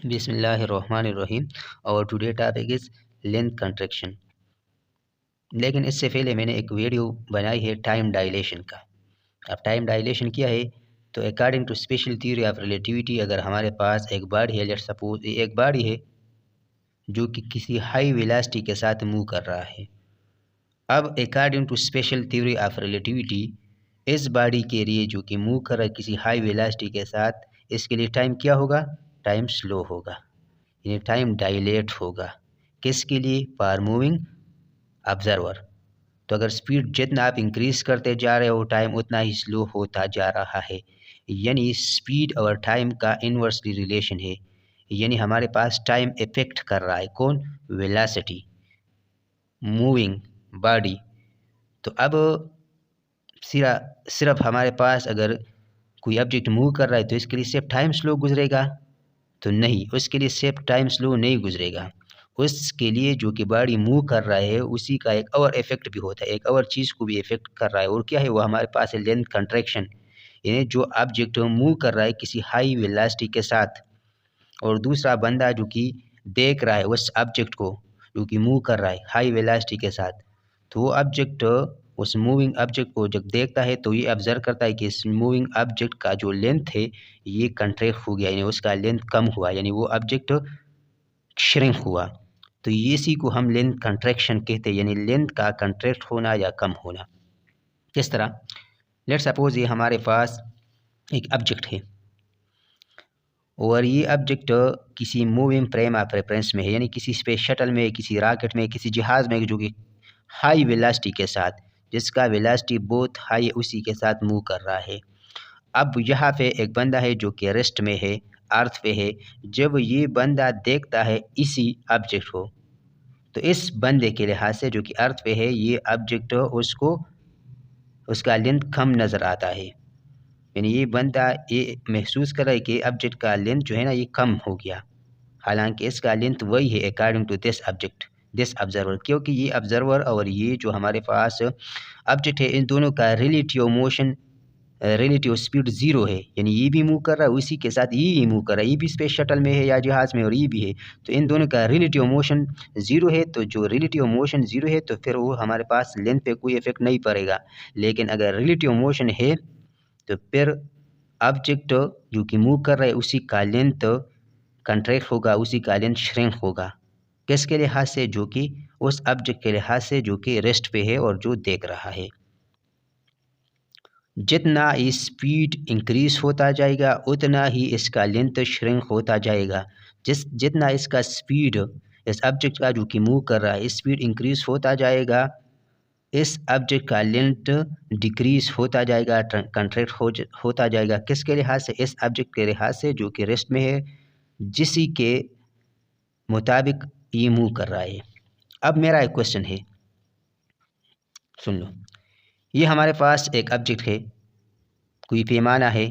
बिस्मिल्लाहिर्रहमानिर्रहीम। और today topic is length contraction. लेकिन इससे पहले मैंने एक वीडियो बनाई है टाइम डायलेशन का। अब टाइम डायलेशन क्या है? तो according to special theory of relativity, अगर हमारे पास एक बॉडी है, लेट्स सपोज एक बॉडी है जो कि किसी हाई वेलोसिटी के साथ मूव कर रहा है। अब according to special theory of relativity, इस बॉडी के लिए जो कि मूव कर रहा है किसी हाई वेलोसिटी के साथ, इसके लिए टाइम क्या होगा? टाइम स्लो होगा, यानी टाइम डायलेट होगा। किसके लिए? For moving observer. तो अगर स्पीड जितना आप इंक्रीज करते जा रहे हो, टाइम उतना ही स्लो होता जा रहा है। यानी स्पीड और टाइम का इन्वर्सली रिलेशन है। यानी हमारे पास टाइम इफेक्ट कर रहा है कौन? Velocity, moving body. तो अब सिर्फ हमारे पास अगर कोई ऑब्जेक्ट मूव कर रहा है तो इसके लिए सिर्फ टाइम स्लो गुजरेगा? तो नहीं, उसके लिए सिर्फ टाइम स्लो नहीं गुजरेगा। उसके लिए जो कि बॉडी मूव कर रहा है उसी का एक और इफेक्ट भी होता है, एक और चीज़ को भी इफेक्ट कर रहा है। और क्या है वो? हमारे पास है लेंथ कंट्रैक्शन। यानी जो ऑब्जेक्ट मूव कर रहा है किसी हाई वेलोसिटी के साथ, और दूसरा बंदा जो कि देख रहा है उस ऑब्जेक्ट को जो कि मूव कर रहा है हाई वेलोसिटी के साथ, तो वो ऑब्जेक्ट उस मूविंग ऑब्जेक्ट को जब देखता है तो ये ऑब्जर्व करता है कि इस मूविंग ऑब्जेक्ट का जो लेंथ है ये कंट्रैक्ट हो गया, यानी उसका लेंथ कम हुआ, यानी वो ऑब्जेक्ट श्रिंक हुआ। तो इसी को हम लेंथ कंट्रैक्शन कहते हैं, यानी लेंथ का कंट्रैक्ट होना या कम होना। किस तरह? लेट्स सपोज ये हमारे पास एक ऑब्जेक्ट है और ये ऑब्जेक्ट किसी मूविंग फ्रेम ऑफ रेफरेंस में है, यानी किसी स्पेस शटल में, किसी रॉकेट में, किसी जहाज़ में जो कि हाई वेलोसिटी के साथ, जिसका वेलोसिटी बहुत हाई है, उसी के साथ मूव कर रहा है। अब यहाँ पे एक बंदा है जो कि रेस्ट में है, अर्थ पे है। जब ये बंदा देखता है इसी ऑब्जेक्ट को, तो इस बंदे के लिहाज से जो कि अर्थ पे है, ये ऑब्जेक्ट उसको उसका लेंथ कम नज़र आता है। यानी ये बंदा ये महसूस कर रहा है कि ऑब्जेक्ट का लेंथ जो है ना ये कम हो गया, हालांकि इसका लेंथ वही है according to this object, this observer. क्योंकि ये ऑब्जर्वर और ये जो हमारे पास ऑब्जेक्ट है, इन दोनों का relative motion, relative speed zero है। यानी ये भी मूव कर रहा है उसी के साथ ये मूव कर रहा है, ये भी स्पेस शटल में है या जहाज़ में और ये भी है, तो इन दोनों का रिलेटिव मोशन ज़ीरो है। तो जो रिलेटिव मोशन ज़ीरो है तो फिर वो हमारे पास लेंथ पे कोई इफेक्ट नहीं पड़ेगा। लेकिन अगर रिलेटिव मोशन है तो फिर ऑब्जेक्ट जो कि मूव कर रहा है उसी का लेंथ कंट्रैक्ट होगा, उसी का लेंथ श्रिंक होगा। किसके लिहाज से? जो कि उस ऑब्जेक्ट के लिहाज से जो कि रेस्ट पे है और जो देख रहा है। जितना स्पीड इंक्रीज होता जाएगा उतना ही इसका लेंथ श्रिंक होता जाएगा। जितना इसका स्पीड, इस ऑब्जेक्ट का जो कि मूव कर रहा है, स्पीड इंक्रीज होता जाएगा, इस ऑब्जेक्ट का लेंथ डिक्रीज होता जाएगा, कंट्रैक्ट होता जाएगा। किसके लिहाज से? इस ऑब्जेक्ट के लिहाज से जो कि रेस्ट में है, जिसी के मुताबिक ये मूव कर रहा है। अब मेरा एक क्वेश्चन है, सुन लो। ये हमारे पास एक ऑब्जेक्ट है, कोई पैमाना है,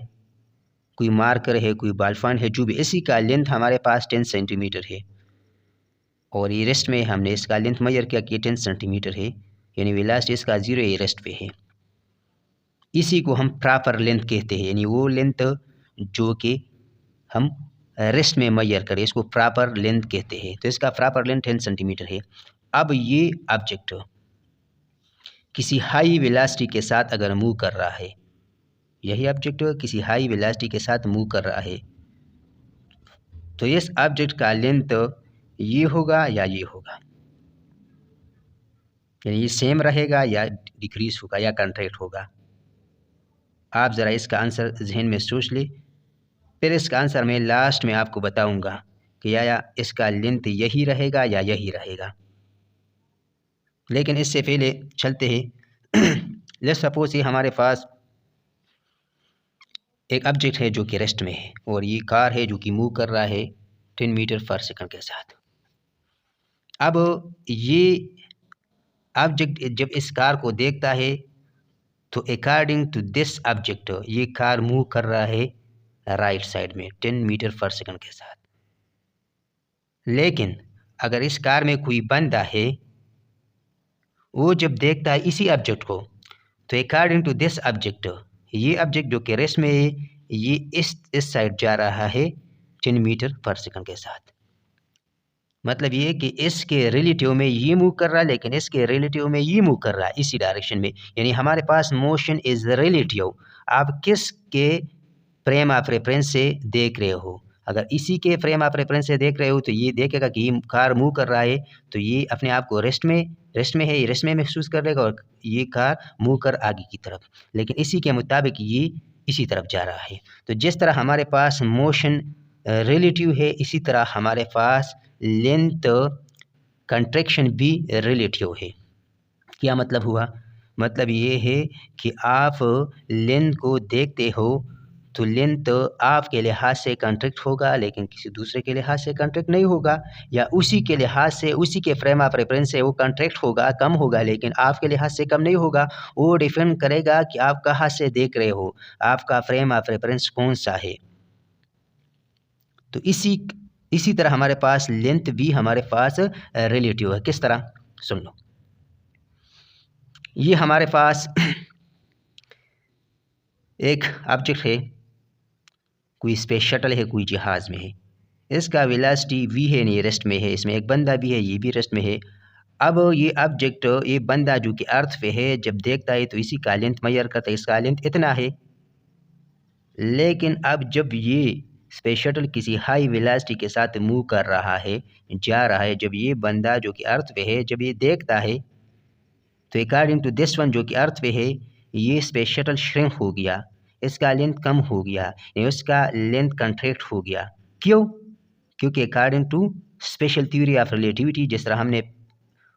कोई मार्कर है, कोई बॉलपॉइंट है, जो भी, इसी का लेंथ हमारे पास 10 सेंटीमीटर है और ये रेस्ट में हमने इसका लेंथ मेजर किया कि 10 सेंटीमीटर है, यानी वेलोसिटी इसका ज़ीरो है, रेस्ट पे है। इसी को हम प्रॉपर लेंथ कहते हैं, यानी वो लेंथ जो कि हम रेस्ट में मेजर करें, इसको प्रॉपर लेंथ कहते हैं। तो इसका प्रॉपर लेंथ 10 सेंटीमीटर है। अब ये ऑब्जेक्ट किसी हाई वेलोसिटी के साथ अगर मूव कर रहा है, यही ऑब्जेक्ट किसी हाई वेलोसिटी के साथ मूव कर रहा है, तो इस ऑब्जेक्ट का लेंथ ये होगा या ये होगा, यानी ये सेम रहेगा या डिक्रीज होगा या कंट्रैक्ट होगा। आप ज़रा इसका आंसर जहन में सोच ले, फिर इसका आंसर मैं लास्ट में आपको बताऊंगा कि या इसका लेंथ यही रहेगा या यही रहेगा। लेकिन इससे पहले चलते हैं। लेट्स सपोज ये हमारे पास एक ऑब्जेक्ट है जो कि रेस्ट में है और ये कार है जो कि मूव कर रहा है 10 मीटर पर सेकंड के साथ। अब ये ऑब्जेक्ट जब इस कार को देखता है तो अकॉर्डिंग टू दिस ऑब्जेक्ट ये कार मूव कर रहा है राइट साइड में 10 मीटर पर सेकंड के साथ। लेकिन अगर इस कार में कोई बंदा है, वो जब देखता है इसी ऑब्जेक्ट को, तो अकॉर्डिंग टू दिस ऑब्जेक्ट ये ऑब्जेक्ट जो कि रेस्ट में है ये इस साइड जा रहा है 10 मीटर पर सेकंड के साथ। मतलब ये कि इसके रिलेटिव में ये मूव कर रहा है, लेकिन इसके रिलेटिव में ये मूव कर रहा है इसी डायरेक्शन में। यानी हमारे पास मोशन इज रिलेटिव। आप किसके फ्रेम ऑफ रेफरेंस से देख रहे हो? अगर इसी के फ्रेम ऑफ रेफरेंस से देख रहे हो तो ये देखेगा कि ये कार मूव कर रहा है, तो ये अपने आप को रेस्ट में है, ये रेस्ट में महसूस कर लेगा और ये कार मूव कर आगे की तरफ। लेकिन इसी के मुताबिक ये इसी तरफ जा रहा है। तो जिस तरह हमारे पास मोशन रिलेटिव है, इसी तरह हमारे पास लेंथ कंट्रैक्शन भी रिलेटिव है। क्या मतलब हुआ? मतलब ये है कि आप लेंथ को देखते हो तो लेंथ आपके लिहाज से कंट्रैक्ट होगा, लेकिन किसी दूसरे के लिहाज से कंट्रैक्ट नहीं होगा, या उसी के लिहाज से, उसी के फ्रेम ऑफ रेफरेंस से वो कंट्रैक्ट होगा, कम होगा, लेकिन आपके लिहाज से कम नहीं होगा। वो डिपेंड करेगा कि आप कहाँ से देख रहे हो, आपका फ्रेम ऑफ रेफरेंस कौन सा है। तो इसी तरह हमारे पास लेंथ भी हमारे पास रिलेटिव है। किस तरह? सुन लो। ये हमारे पास एक ऑब्जेक्ट है, कोई स्पेस शटल है, कोई जहाज़ में है। इसका वेलोसिटी v है, नियरेस्ट में है, इसमें एक बंदा भी है, ये भी रेस्ट में है। अब ये ऑब्जेक्ट, ये बंदा जो कि अर्थ पे है, जब देखता है तो इसी का लेंथ मेजर करता है, इसका लेंथ इतना है। लेकिन अब जब ये स्पेस शटल किसी हाई वेलोसिटी के साथ मूव कर रहा है, जा रहा है, जब ये बंदा जो कि अर्थ पे है, जब ये देखता है तो अकॉर्डिंग टू दिस वन जो कि अर्थ पे है, ये स्पेस शटल श्रिंक हो गया, इसका लेंथ कम हो गया, यानी उसका लेंथ कंट्रैक्ट हो गया। क्यों? क्योंकि according to special theory of relativity, जिस तरह हमने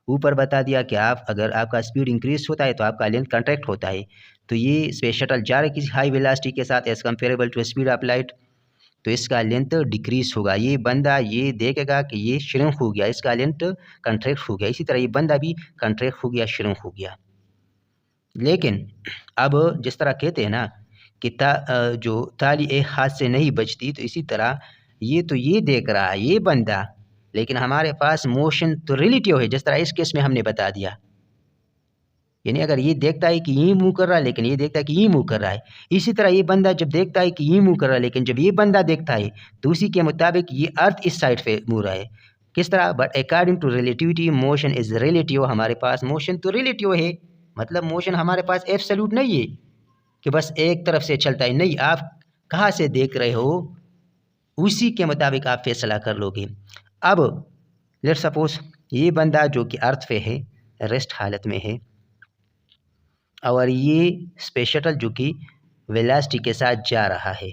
ऊपर बता दिया कि आप अगर आपका स्पीड इंक्रीज होता है तो आपका लेंथ कंट्रैक्ट होता है। तो ये स्पेस शटल जा रहा है किसी हाई वेलोसिटी के साथ as comparable to speed of light, तो इसका लेंथ डिक्रीज होगा। ये बंदा ये देखेगा कि ये श्रिंक हो गया, इसका लेंथ कंट्रैक्ट हो गया। इसी तरह ये बंदा भी कंट्रैक्ट हो गया, श्रिंक हो गया। लेकिन अब जिस तरह कहते हैं ना कि जो ताली एक हाथ से नहीं बजती, तो इसी तरह ये देख रहा है ये बंदा, लेकिन हमारे पास मोशन तो रिलेटिव है, जिस तरह इस केस में हमने बता दिया। यानी अगर ये देखता है कि ये मूव कर रहा है, लेकिन ये देखता है कि ये मूव कर रहा है, इसी तरह ये बंदा जब देखता है कि ये मूव कर रहा है, लेकिन जब ये बंदा देखता है तो उसी के मुताबिक ये अर्थ इस साइड पे मूव रहा है। किस तरह? But according to relativity motion is relative. हमारे पास मोशन तो रिलेटिव है, मतलब मोशन हमारे पास एब्सोल्यूट नहीं है कि बस एक तरफ से चलता है। नहीं, आप कहाँ से देख रहे हो उसी के मुताबिक आप फैसला कर लोगे। अब लेट सपोज ये बंदा जो कि अर्थ पे है, रेस्ट हालत में है, और ये स्पेस शटल जो कि वेलोसिटी के साथ जा रहा है,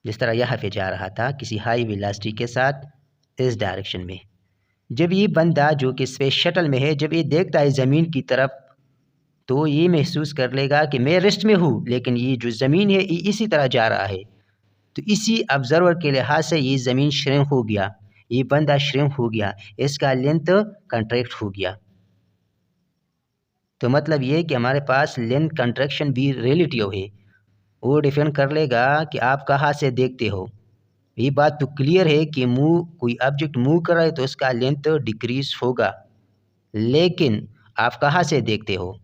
जिस तरह यहाँ पे जा रहा था किसी हाई वेलोसिटी के साथ इस डायरेक्शन में। जब ये बंदा जो कि स्पेस शटल में है, जब ये देखता है ज़मीन की तरफ, तो ये महसूस कर लेगा कि मैं रेस्ट में हूँ, लेकिन ये जो ज़मीन है ये इसी तरह जा रहा है। तो इसी ऑब्जर्वर के लिहाज से ये ज़मीन श्रिंक हो गया, ये बंदा श्रिंक हो गया, इसका लेंथ कंट्रैक्ट हो गया। तो मतलब ये कि हमारे पास लेंथ कंट्रैक्शन भी रिलेटिव है, वो डिपेंड कर लेगा कि आप कहाँ से देखते हो। ये बात तो क्लियर है कि कोई ऑब्जेक्ट मूव कर रहा है तो उसका लेंथ डिक्रीज होगा, लेकिन आप कहाँ से देखते हो।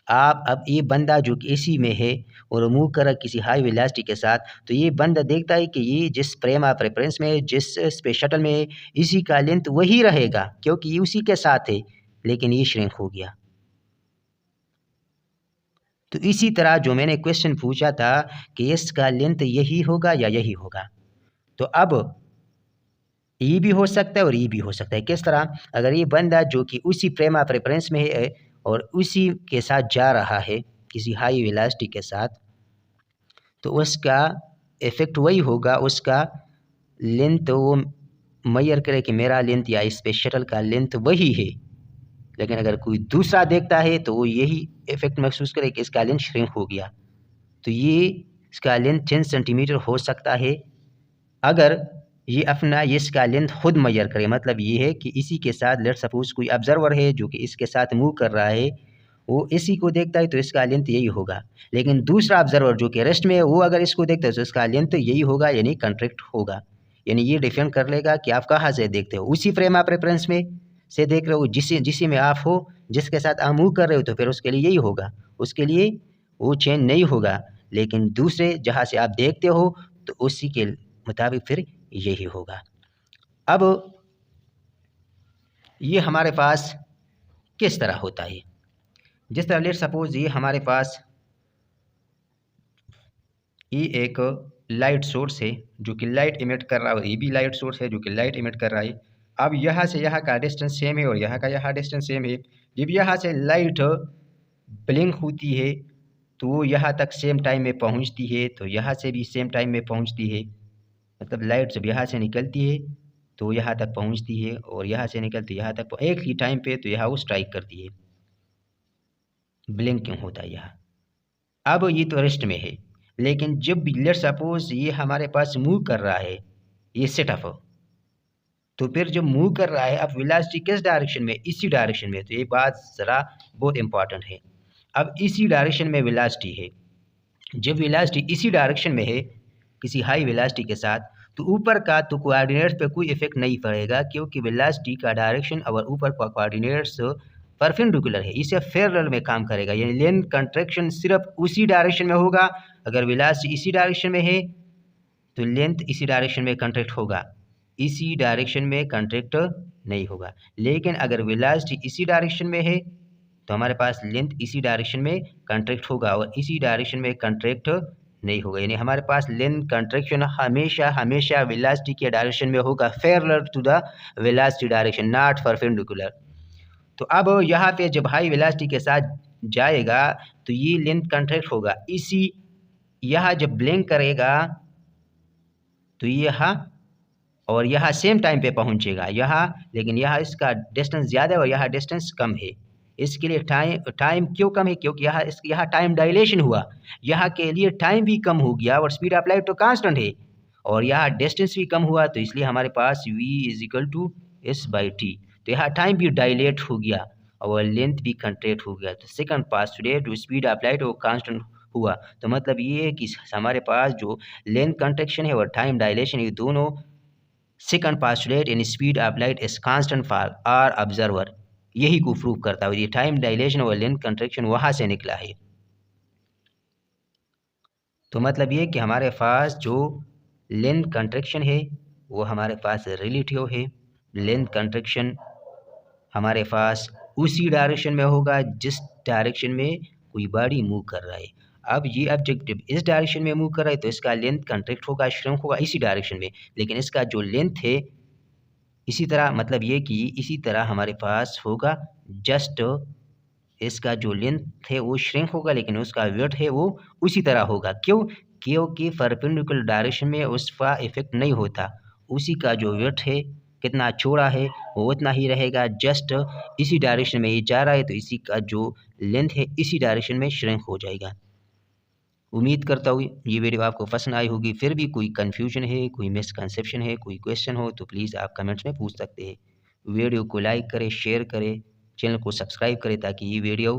आप अब ये बंदा जो कि इसी में है और मूव कर रहा है किसी हाई वेलोसिटी के साथ, तो ये बंदा देखता है कि ये जिस फ्रेम ऑफ रेफरेंस में, जिस स्पेस शटल में है, इसी का लेंथ वही रहेगा क्योंकि ये उसी के साथ है, लेकिन ये श्रिंक हो गया। तो इसी तरह जो मैंने क्वेश्चन पूछा था कि इसका लेंथ यही होगा या यही होगा, तो अब ये भी हो सकता है और ये भी हो सकता है। किस तरह? अगर ये बंदा जो कि उसी फ्रेम ऑफ रेफरेंस में है और उसी के साथ जा रहा है किसी हाई वेलोसिटी के साथ, तो उसका इफ़ेक्ट वही होगा, उसका लेंथ वो मेजर करे कि मेरा लेंथ या स्पेस शटल का लेंथ वही है। लेकिन अगर कोई दूसरा देखता है तो वो यही इफ़ेक्ट महसूस करे कि इसका लेंथ श्रिंक हो गया। तो ये इसका लेंथ 10 सेंटीमीटर हो सकता है अगर ये अपना इसका लेंथ खुद मेजर करे। मतलब ये है कि इसी के साथ लेट सपोज कोई ऑब्जर्वर है जो कि इसके साथ मूव कर रहा है, वो इसी को देखता है तो इसका लेंथ यही होगा। लेकिन दूसरा ऑब्जर्वर जो कि रेस्ट में है, वो अगर इसको देखता है तो इसका लेंथ यही होगा, यानी कंट्रैक्ट होगा। यानी ये डिफेंड कर लेगा कि आप कहाँ से देखते हो, उसी फ्रेम ऑफ रेफरेंस में से देख रहे हो, जिसी में आप हो, जिसके साथ आप मूव कर रहे हो, तो फिर उसके लिए यही होगा, उसके लिए वो चेंज नहीं होगा। लेकिन दूसरे जहाँ से आप देखते हो तो उसी के मुताबिक फिर यही होगा। अब ये हमारे पास किस तरह होता है, जिस तरह लेट सपोज ये हमारे पास ये एक लाइट सोर्स है जो कि लाइट इमिट कर रहा है, ये भी लाइट सोर्स है जो कि लाइट इमिट कर रहा है। अब यहाँ से यहाँ का डिस्टेंस सेम है और यहाँ का यहाँ डिस्टेंस सेम है। जब यहाँ से लाइट ब्लिंक होती है तो वो यहाँ तक सेम टाइम में पहुँचती है, तो यहाँ से भी सेम टाइम में पहुँचती है। मतलब लाइट जब यहाँ से निकलती है तो यहाँ तक पहुँचती है और यहाँ से निकलती है यहाँ तक एक ही टाइम पे, तो यहाँ वो स्ट्राइक करती है, ब्लिंकिंग होता है यहाँ। अब ये तो रेस्ट में है, लेकिन जब लेट्स सपोज ये हमारे पास मूव कर रहा है, ये सेटअप, तो फिर जब मूव कर रहा है अब वेलोसिटी किस डायरेक्शन में, इसी डायरेक्शन में। तो ये बात ज़रा बहुत इंपॉर्टेंट है। अब इसी डायरेक्शन में वेलोसिटी है, जब वेलोसिटी इसी डायरेक्शन में है किसी हाई वेलोसिटी के साथ, तो ऊपर का तो कोऑर्डिनेट्स पे कोई इफेक्ट नहीं पड़ेगा, क्योंकि वेलोसिटी का डायरेक्शन और ऊपर का कोऑर्डिनेट्स परपेंडिकुलर है, इसे पैरेलल में काम करेगा। यानी लेंथ कंट्रैक्शन सिर्फ उसी डायरेक्शन में होगा। अगर वेलोसिटी इसी डायरेक्शन में है तो लेंथ इसी डायरेक्शन में कंट्रैक्ट होगा, इसी डायरेक्शन में कंट्रैक्ट नहीं होगा। लेकिन अगर वेलोसिटी इसी डायरेक्शन में है तो हमारे पास लेंथ इसी डायरेक्शन में कंट्रैक्ट होगा और इसी डायरेक्शन में कंट्रैक्ट नहीं होगा। यानी हमारे पास लेंथ कंट्रैक्शन हमेशा हमेशा वेलोसिटी के डायरेक्शन में होगा, parallel to the velocity direction, not perpendicular. तो अब यहाँ पे जब हाई वेलोसिटी के साथ जाएगा तो ये लेंथ कंट्रैक्ट होगा, इसी यहाँ जब ब्लिंक करेगा तो यहाँ और यहाँ सेम टाइम पे पहुँचेगा यहाँ, लेकिन यहाँ इसका डिस्टेंस ज़्यादा है और यहाँ डिस्टेंस कम है। इसके लिए टाइम क्यों कम है, क्योंकि यहाँ टाइम डायलेशन हुआ, यहाँ के लिए टाइम भी कम हो गया और स्पीड ऑफ लाइट तो कांस्टेंट है और यहाँ डिस्टेंस भी कम हुआ, तो इसलिए हमारे पास v = s/t। तो यहाँ टाइम भी डायलेट हो गया और लेंथ भी कंट्रैक्ट हो गया। तो second postulate speed of light वो कांस्टेंट हुआ। तो मतलब ये है कि हमारे पास जो लेंथ कंट्रैक्शन है और टाइम डायलेशन, ये दोनों second postulate in speed of light is constant for our observer, यही को प्रूव करता है। ये टाइम डायलेशन और लेंथ कंट्रैक्शन वहाँ से निकला है। तो मतलब ये कि हमारे पास जो लेंथ कंट्रैक्शन है वो हमारे पास रिलेटिव है। लेंथ कंट्रैक्शन हमारे पास उसी डायरेक्शन में होगा जिस डायरेक्शन में कोई बॉडी मूव कर रहा है। अब ये ऑब्जेक्टिव इस डायरेक्शन में मूव कर रहा है तो इसका लेंथ कंट्रैक्ट होगा, श्रिंक होगा इसी डायरेक्शन में, लेकिन इसका जो लेंथ है इसी तरह, मतलब ये कि इसी तरह हमारे पास होगा, जस्ट इसका जो लेंथ है वो श्रिंक होगा लेकिन उसका वेट है वो उसी तरह होगा। क्यों? क्योंकि परपेंडिकुलर डायरेक्शन में उसका इफेक्ट नहीं होता, उसी का जो वेट है कितना चौड़ा है वो उतना ही रहेगा। जस्ट इसी डायरेक्शन में ये जा रहा है तो इसी का जो लेंथ है इसी डायरेक्शन में श्रिंक हो जाएगा। उम्मीद करता हूँ ये वीडियो आपको पसंद आई होगी। फिर भी कोई कन्फ्यूजन है, कोई मिसकंसेप्शन है, कोई क्वेश्चन हो तो प्लीज़ आप कमेंट्स में पूछ सकते हैं। वीडियो को लाइक करें, शेयर करें, चैनल को सब्सक्राइब करें ताकि ये वीडियो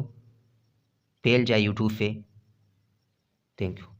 फैल जाए यूट्यूब पे। Thank you.